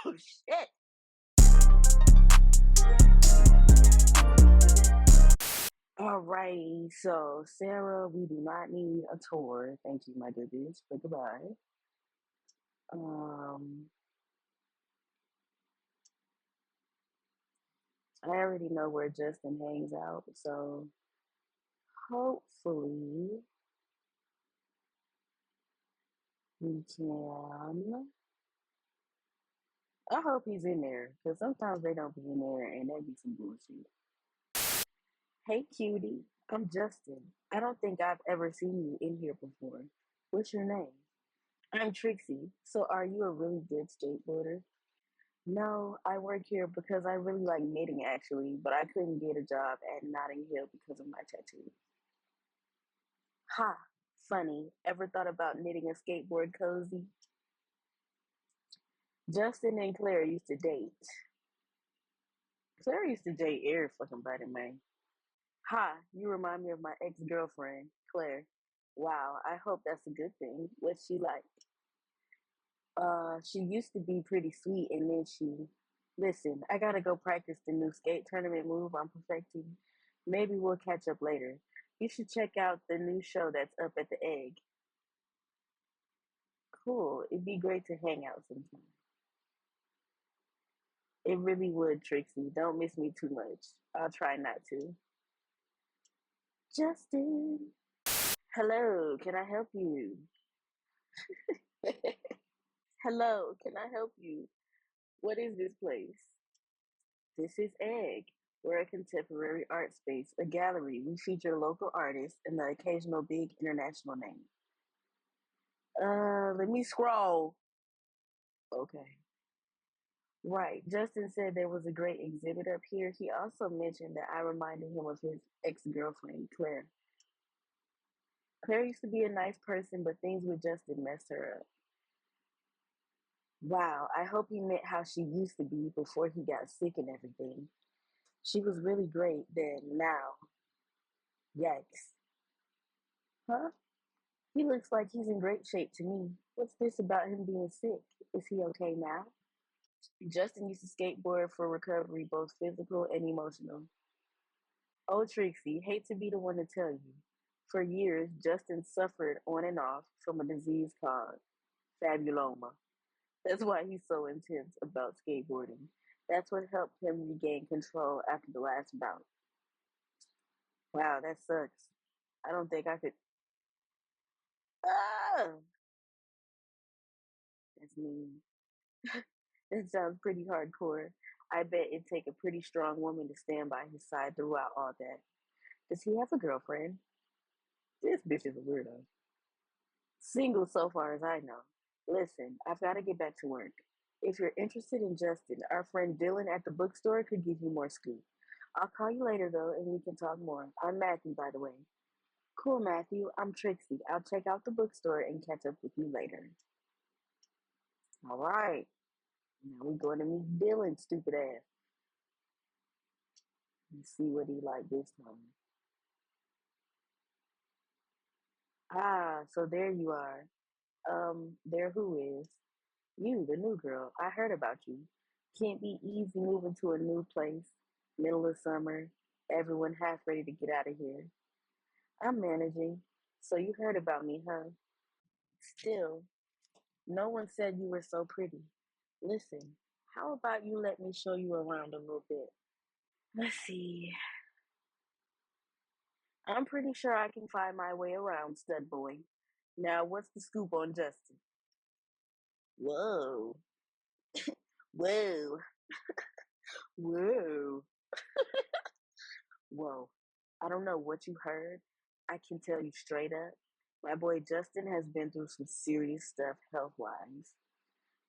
Oh, shit. Alrighty, so Sarah, we do not need a tour. Thank you, my good bitch, but goodbye. Um, I already know where Justin hangs out, so hopefully we can. I hope he's in there, because sometimes they don't be in there and that'd be some bullshit. Hey, cutie, I'm Justin. I don't think I've ever seen you in here before. What's your name? I'm Trixie. So, are you a really good skateboarder? No, I work here because I really like knitting actually, but I couldn't get a job at Notting Hill because of my tattoo. Ha! Funny. Ever thought about knitting a skateboard cozy? Justin and Claire used to date. Claire used to date every fucking body, man. Ha! You remind me of my ex-girlfriend, Claire. Wow, I hope that's a good thing. What's she like? She used to be pretty sweet, and then she. Listen, I gotta go practice the new skate tournament move I'm perfecting. Maybe we'll catch up later. You should check out the new show that's up at the Egg. Cool. It'd be great to hang out sometime. It really would, Trixie. Don't miss me too much. I'll try not to. Justin. Hello, can I help you? Hello, can I help you? What is this place? This is Egg. We're a contemporary art space, a gallery. We feature local artists and the occasional big international name. Let me scroll. Okay. Right. Justin said there was a great exhibit up here. He also mentioned that I reminded him of his ex girlfriend, Claire. Claire used to be a nice person, but things with Justin messed her up. Wow, I hope he meant how she used to be before he got sick and everything. She was really great then, now. Yikes. Huh? He looks like he's in great shape to me. What's this about him being sick? Is he okay now? Justin used to skateboard for recovery, both physical and emotional. Oh, Trixie, hate to be the one to tell you. For years, Justin suffered on and off from a disease called fabuloma. That's why he's so intense about skateboarding. That's what helped him regain control after the last bout. Wow, that sucks. I don't think I could. Ah! That's mean. That sounds pretty hardcore. I bet it'd take a pretty strong woman to stand by his side throughout all that. Does he have a girlfriend? This bitch is a weirdo. Single so far as I know. Listen, I've got to get back to work. If you're interested in Justin, our friend Dylan at the bookstore could give you more scoop. I'll call you later though, and we can talk more. I'm Matthew, by the way. Cool, Matthew. I'm Trixie. I'll check out the bookstore and catch up with you later. All right. Now we going to meet Dylan, stupid ass. Let's see what he like this time. Ah, so there you are. There who is? You, the new girl. I heard about you. Can't be easy moving to a new place. Middle of summer. Everyone half ready to get out of here. I'm managing. So you heard about me, huh? Still, no one said you were so pretty. Listen, how about you let me show you around a little bit? Let's see. I'm pretty sure I can find my way around, stud boy. Now, what's the scoop on Justin? Whoa. Whoa. Whoa. Whoa. I don't know what you heard. I can tell you straight up. My boy Justin has been through some serious stuff health wise.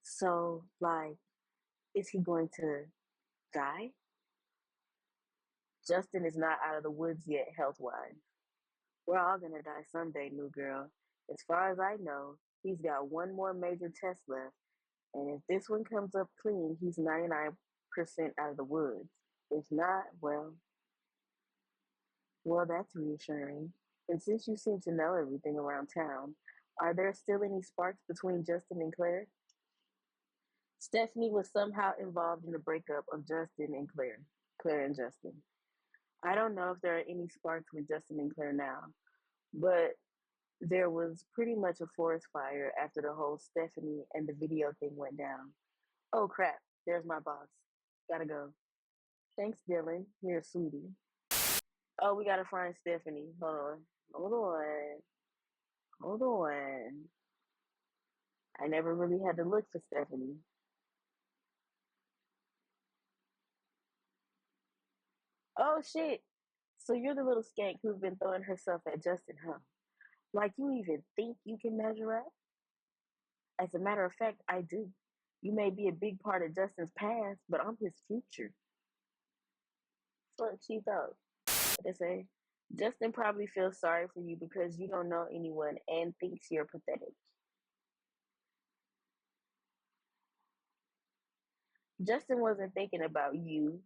So, like, is he going to die? Justin is not out of the woods yet, health wise. We're all gonna die someday, new girl. As far as I know, he's got one more major test left, and if this one comes up clean, he's 99% out of the woods. If not, well, that's reassuring. And since you seem to know everything around town, are there still any sparks between Justin and Claire? Stephanie was somehow involved in the breakup of Justin and Claire. Claire and Justin. I don't know if there are any sparks with Justin and Claire now, but there was pretty much a forest fire after the whole Stephanie and the video thing went down. Oh crap, there's my boss. Gotta go. Thanks, Dylan. Here, sweetie. Oh, we gotta find Stephanie. Hold on. Hold on. Hold on. I never really had to look for Stephanie. Oh shit. So you're the little skank who's been throwing herself at Justin, huh? Like you even think you can measure up? As a matter of fact, I do. You may be a big part of Justin's past, but I'm his future. Fuck, she thought. What they say? Justin probably feels sorry for you because you don't know anyone and thinks you're pathetic. Justin wasn't thinking about you.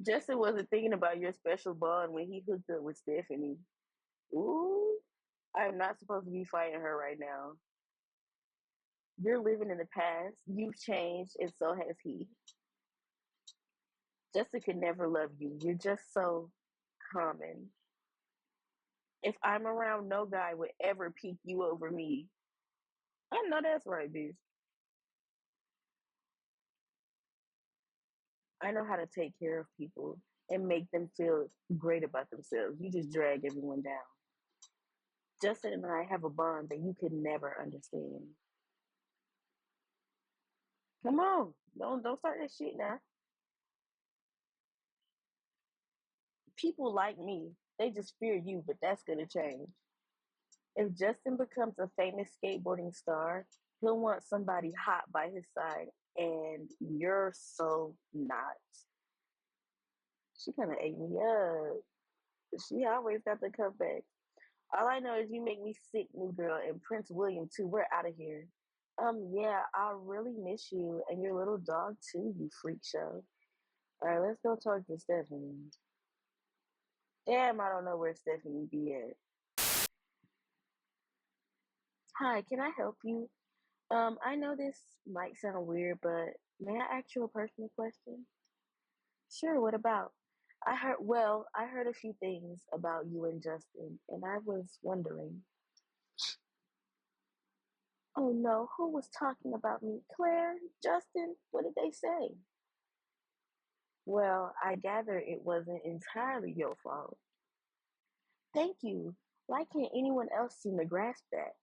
Justin wasn't thinking about your special bond when he hooked up with Stephanie. Ooh, I'm not supposed to be fighting her right now. You're living in the past. You've changed, and so has he. Justin could never love you. You're just so common. If I'm around, no guy would ever pick you over me. I know that's right, bitch. I know how to take care of people and make them feel great about themselves. You just drag everyone down. Justin and I have a bond that you could never understand. Come on, don't start that shit now. People like me, they just fear you, but that's gonna change. If Justin becomes a famous skateboarding star, he'll want somebody hot by his side, and you're so not. She kind of ate me up. She always got the comeback. All I know is you make me sick, new girl, and Prince William too. We're out of here. Yeah, I really miss you and your little dog too, you freak show. All right, let's go talk to Stephanie. Damn, I don't know where Stephanie be at. Hi, can I help you? I know this might sound weird, but may I ask you a personal question? Sure, what about? I heard a few things about you and Justin, and I was wondering. Oh no, who was talking about me? Claire? Justin? What did they say? Well, I gather it wasn't entirely your fault. Thank you. Why can't anyone else seem to grasp that?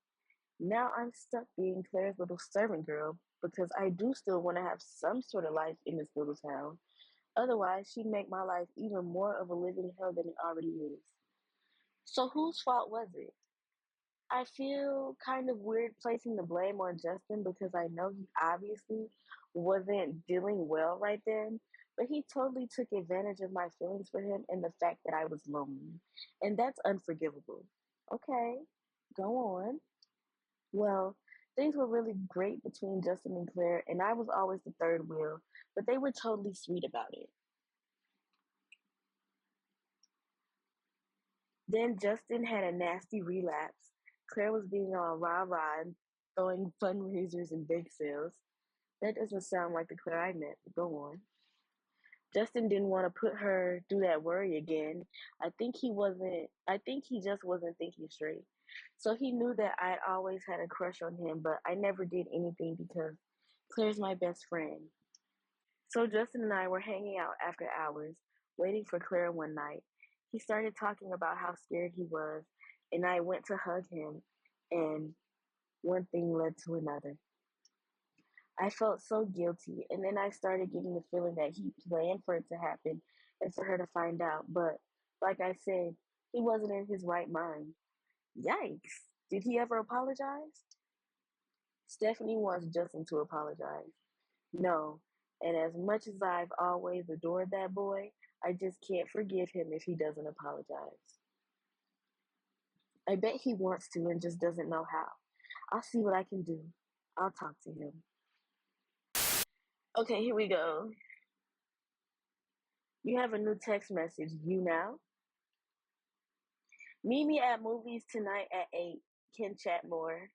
Now I'm stuck being Claire's little servant girl because I do still want to have some sort of life in this little town. Otherwise, she'd make my life even more of a living hell than it already is. So whose fault was it? I feel kind of weird placing the blame on Justin because I know he obviously wasn't dealing well right then, but he totally took advantage of my feelings for him and the fact that I was lonely. And that's unforgivable. Okay, go on. Well, things were really great between Justin and Claire, and I was always the third wheel, but they were totally sweet about it. Then Justin had a nasty relapse. Claire was being all rah rah and throwing fundraisers and bake sales. That doesn't sound like the Claire I met, but go on. Justin didn't want to put her through that worry again. I think he just wasn't thinking straight. So he knew that I'd always had a crush on him, but I never did anything because Claire's my best friend. So Justin and I were hanging out after hours, waiting for Claire one night. He started talking about how scared he was, and I went to hug him, and one thing led to another. I felt so guilty, and then I started getting the feeling that he planned for it to happen and for her to find out. But, like I said, he wasn't in his right mind. Yikes! Did he ever apologize? Stephanie wants Justin to apologize. No, and as much as I've always adored that boy, I just can't forgive him if he doesn't apologize. I bet he wants to and just doesn't know how. I'll see what I can do. I'll talk to him. Okay, here we go. You have a new text message. You now? Meet me at movies tonight at 8. Can chat more.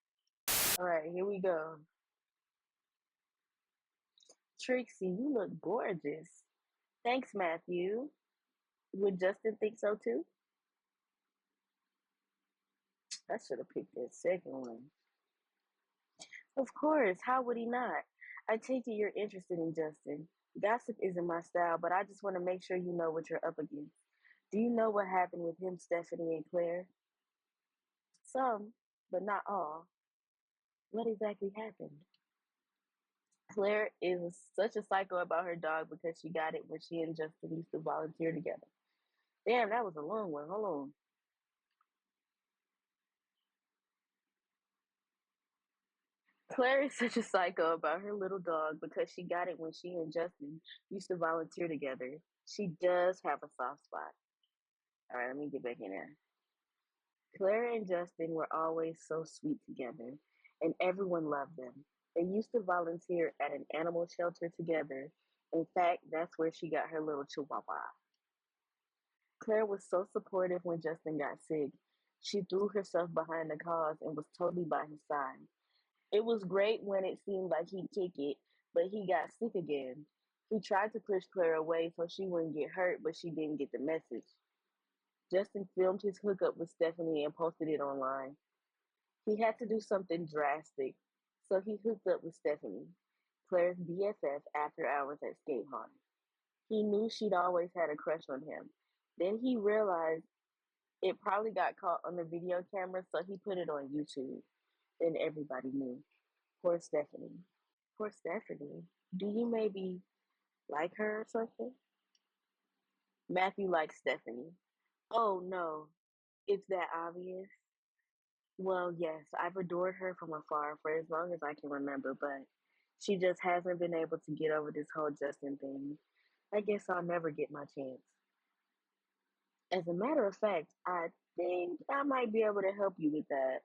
All right, here we go. Trixie, you look gorgeous. Thanks, Matthew. Would Justin think so too? I should have picked that second one. Of course, how would he not? I take it you're interested in Justin. Gossip isn't my style, but I just want to make sure you know what you're up against. Do you know what happened with him, Stephanie, and Claire? Some, but not all. What exactly happened? Claire is such a psycho about her dog because she got it when she and Justin used to volunteer together. Damn, that was a long one. Hold on. Claire is such a psycho about her little dog because she got it when she and Justin used to volunteer together. She does have a soft spot. All right, let me get back in there. Claire and Justin were always so sweet together, and everyone loved them. They used to volunteer at an animal shelter together. In fact, that's where she got her little chihuahua. Claire was so supportive when Justin got sick. She threw herself behind the cause and was totally by his side. It was great when it seemed like he'd kick it, but he got sick again. He tried to push Claire away so she wouldn't get hurt, but she didn't get the message. Justin filmed his hookup with Stephanie and posted it online. He had to do something drastic, so he hooked up with Stephanie, Claire's BFF, after hours at skate park. He knew she'd always had a crush on him. Then he realized it probably got caught on the video camera, so he put it on YouTube. Then everybody knew. Poor Stephanie. Poor Stephanie. Do you maybe like her or something? Matthew likes Stephanie. Oh no, it's that obvious. Well, yes, I've adored her from afar for as long as I can remember, but she just hasn't been able to get over this whole Justin thing. I guess I'll never get my chance. As a matter of fact, I think I might be able to help you with that.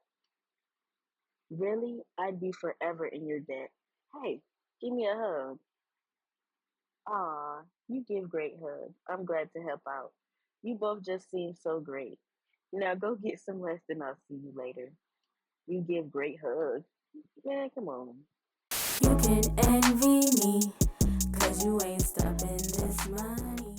Really, I'd be forever in your debt. Hey, give me a hug. Aw, you give great hugs. I'm glad to help out. You both just seem so great. Now go get some rest and I'll see you later. You give great hugs. Man, come on. You can envy me, cause you ain't stopping this money.